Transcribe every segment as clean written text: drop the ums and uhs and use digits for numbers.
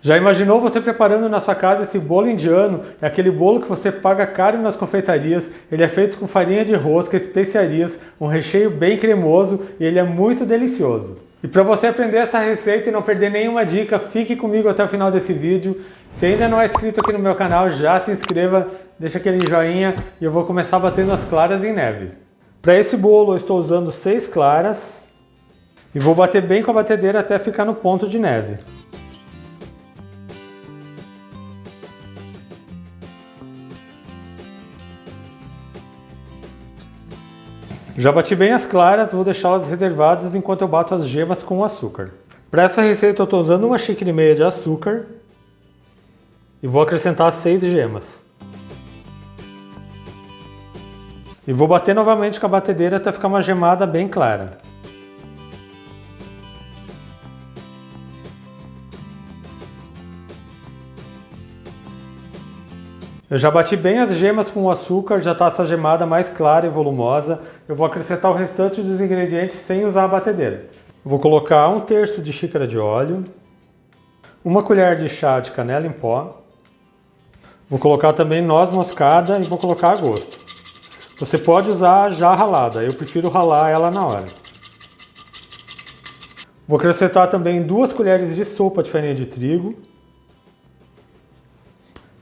Já imaginou você preparando na sua casa esse bolo indiano? É aquele bolo que você paga caro nas confeitarias, ele é feito com farinha de rosca, especiarias, um recheio bem cremoso e ele é muito delicioso. E para você aprender essa receita e não perder nenhuma dica, fique comigo até o final desse vídeo. Se ainda não é inscrito aqui no meu canal, já se inscreva, deixa aquele joinha e eu vou começar batendo as claras em neve. Para esse bolo eu estou usando 6 claras e vou bater bem com a batedeira até ficar no ponto de neve. Já bati bem as claras, vou deixá-las reservadas enquanto eu bato as gemas com o açúcar. Para essa receita eu estou usando 1,5 xícaras de açúcar e vou acrescentar 6 gemas. E vou bater novamente com a batedeira até ficar uma gemada bem clara. Eu já bati bem as gemas com o açúcar, já está essa gemada mais clara e volumosa. Eu vou acrescentar o restante dos ingredientes sem usar a batedeira. Eu vou colocar 1/3 de xícara de óleo, 1 colher de chá de canela em pó. Vou colocar também noz moscada e vou colocar a gosto. Você pode usar já ralada, eu prefiro ralar ela na hora. Vou acrescentar também 2 colheres de sopa de farinha de trigo.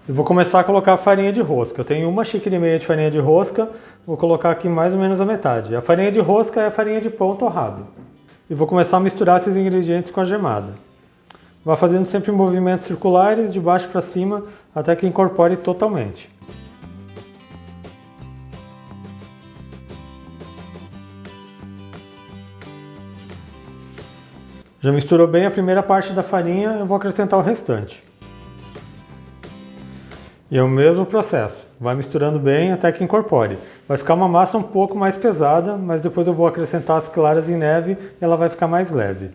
E vou começar a colocar a farinha de rosca. Eu tenho 1,5 xícara de farinha de rosca, vou colocar aqui mais ou menos a metade. A farinha de rosca é a farinha de pão torrado. E vou começar a misturar esses ingredientes com a gemada. Vá fazendo sempre movimentos circulares, de baixo para cima, até que incorpore totalmente. Já misturou bem a primeira parte da farinha, eu vou acrescentar o restante. E é o mesmo processo, vai misturando bem até que incorpore. Vai ficar uma massa um pouco mais pesada, mas depois eu vou acrescentar as claras em neve e ela vai ficar mais leve.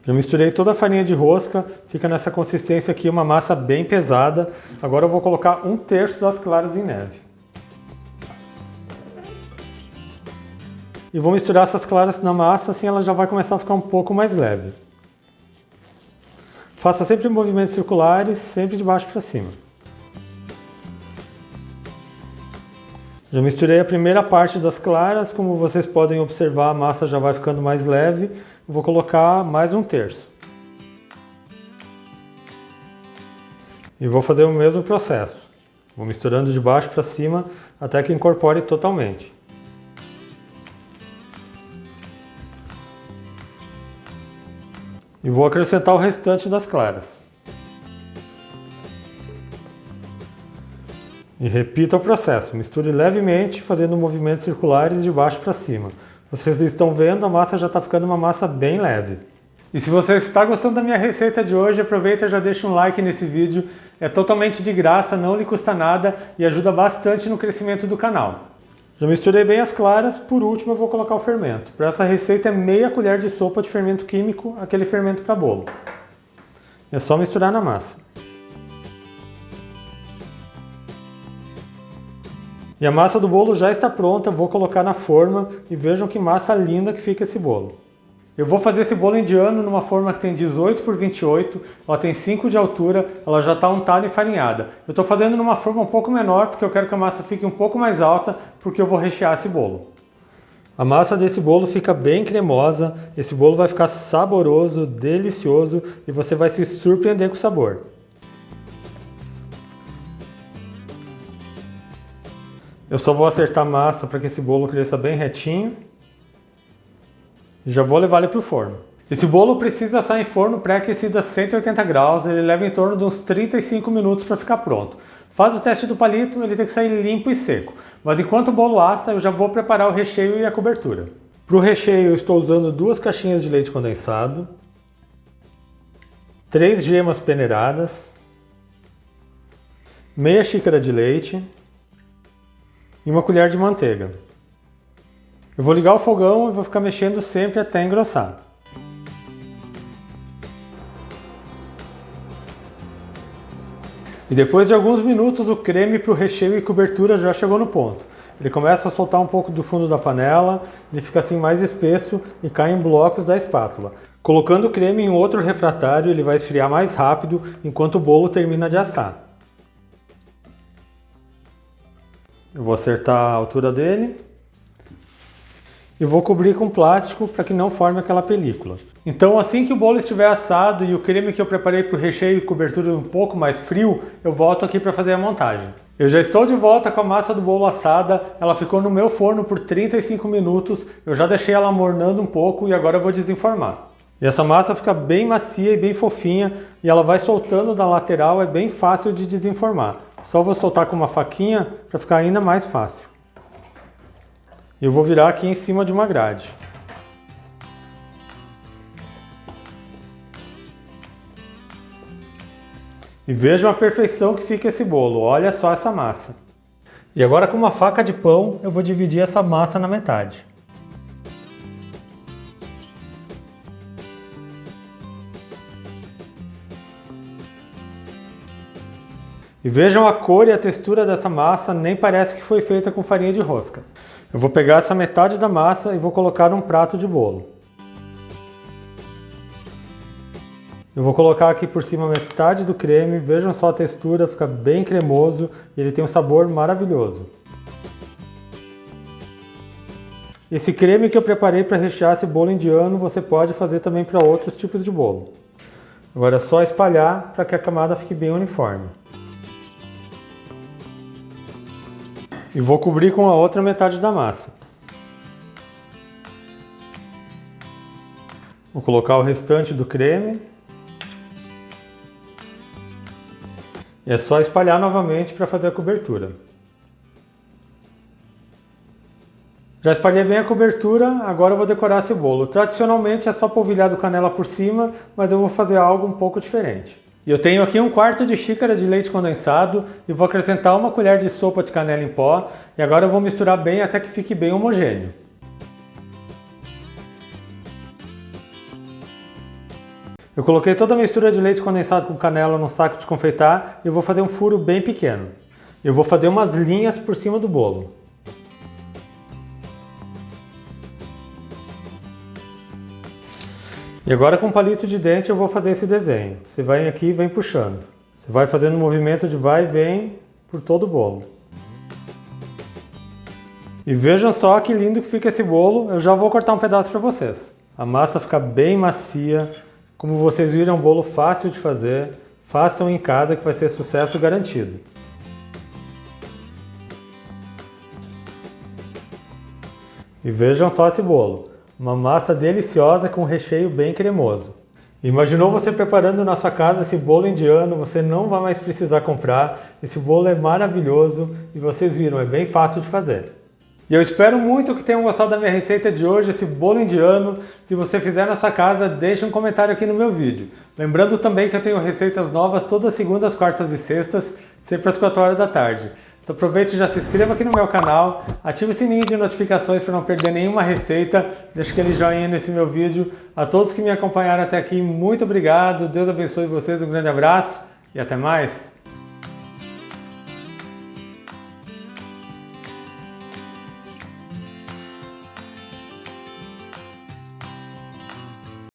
Já misturei toda a farinha de rosca, fica nessa consistência aqui, uma massa bem pesada. Agora eu vou colocar 1/3 das claras em neve. E vou misturar essas claras na massa, assim ela já vai começar a ficar um pouco mais leve. Faça sempre movimentos circulares, sempre de baixo para cima. Já misturei a primeira parte das claras, como vocês podem observar a massa já vai ficando mais leve. Vou colocar mais 1/3. E vou fazer o mesmo processo. Vou misturando de baixo para cima até que incorpore totalmente. E vou acrescentar o restante das claras. E repita o processo, misture levemente, fazendo movimentos circulares de baixo para cima. Vocês estão vendo, a massa já está ficando uma massa bem leve. E se você está gostando da minha receita de hoje, aproveita e já deixa um like nesse vídeo. É totalmente de graça, não lhe custa nada e ajuda bastante no crescimento do canal. Já misturei bem as claras, por último eu vou colocar o fermento. Para essa receita é meia colher de sopa de fermento químico, aquele fermento para bolo. É só misturar na massa. E a massa do bolo já está pronta, vou colocar na forma e vejam que massa linda que fica esse bolo. Eu vou fazer esse bolo indiano numa forma que tem 18 por 28, ela tem 5 de altura, ela já está untada e farinhada. Eu estou fazendo numa forma um pouco menor porque eu quero que a massa fique um pouco mais alta, porque eu vou rechear esse bolo. A massa desse bolo fica bem cremosa, esse bolo vai ficar saboroso, delicioso e você vai se surpreender com o sabor. Eu só vou acertar a massa para que esse bolo cresça bem retinho. Já vou levar ele para o forno. Esse bolo precisa assar em forno pré-aquecido a 180 graus, ele leva em torno de uns 35 minutos para ficar pronto. Faz o teste do palito, ele tem que sair limpo e seco. Mas enquanto o bolo assa, eu já vou preparar o recheio e a cobertura. Para o recheio eu estou usando 2 caixinhas de leite condensado, 3 gemas peneiradas, meia xícara de leite e 1 colher de manteiga. Eu vou ligar o fogão e vou ficar mexendo sempre até engrossar. E depois de alguns minutos o creme para o recheio e cobertura já chegou no ponto. ele começa a soltar um pouco do fundo da panela, ele fica assim mais espesso e cai em blocos da espátula. Colocando o creme em outro refratário, ele vai esfriar mais rápido enquanto o bolo termina de assar. Eu vou acertar a altura dele e vou cobrir com plástico para que não forme aquela película. Então, assim que o bolo estiver assado e o creme que eu preparei para o recheio e cobertura um pouco mais frio, eu volto aqui para fazer a montagem. Eu já estou de volta com a massa do bolo assada, ela ficou no meu forno por 35 minutos, eu já deixei ela mornando um pouco e agora eu vou desenformar. E essa massa fica bem macia e bem fofinha e ela vai soltando da lateral, é bem fácil de desenformar. Só vou soltar com uma faquinha para ficar ainda mais fácil. E eu vou virar aqui em cima de uma grade. E vejam a perfeição que fica esse bolo, olha só essa massa. E agora com uma faca de pão eu vou dividir essa massa na metade. E vejam a cor e a textura dessa massa, nem parece que foi feita com farinha de rosca. Eu vou pegar essa metade da massa e vou colocar num prato de bolo. Eu vou colocar aqui por cima metade do creme, vejam só a textura, fica bem cremoso e ele tem um sabor maravilhoso. Esse creme que eu preparei para rechear esse bolo indiano, você pode fazer também para outros tipos de bolo. Agora é só espalhar para que a camada fique bem uniforme. E vou cobrir com a outra metade da massa. Vou colocar o restante do creme. E é só espalhar novamente para fazer a cobertura. Já espalhei bem a cobertura, agora eu vou decorar esse bolo. Tradicionalmente é só polvilhado canela por cima, mas eu vou fazer algo um pouco diferente. E eu tenho aqui 1/4 de xícara de leite condensado e vou acrescentar 1 colher de sopa de canela em pó e agora eu vou misturar bem até que fique bem homogêneo. Eu coloquei toda a mistura de leite condensado com canela num saco de confeitar e eu vou fazer um furo bem pequeno. Eu vou fazer umas linhas por cima do bolo. E agora com palito de dente eu vou fazer esse desenho. Você vai aqui e vem puxando. Você vai fazendo um movimento de vai e vem por todo o bolo. E vejam só que lindo que fica esse bolo. Eu já vou cortar um pedaço para vocês. A massa fica bem macia. Como vocês viram, é um bolo fácil de fazer. Façam em casa que vai ser sucesso garantido. E vejam só esse bolo. Uma massa deliciosa com recheio bem cremoso. Imaginou você preparando na sua casa esse bolo indiano, você não vai mais precisar comprar. Esse bolo é maravilhoso e vocês viram, é bem fácil de fazer. E eu espero muito que tenham gostado da minha receita de hoje, esse bolo indiano. Se você fizer na sua casa, deixe um comentário aqui no meu vídeo. Lembrando também que eu tenho receitas novas todas segundas, quartas e sextas, sempre às 4 horas da tarde. Então aproveite e já se inscreva aqui no meu canal, ative o sininho de notificações para não perder nenhuma receita, deixe aquele joinha nesse meu vídeo. A todos que me acompanharam até aqui, muito obrigado, Deus abençoe vocês, um grande abraço e até mais!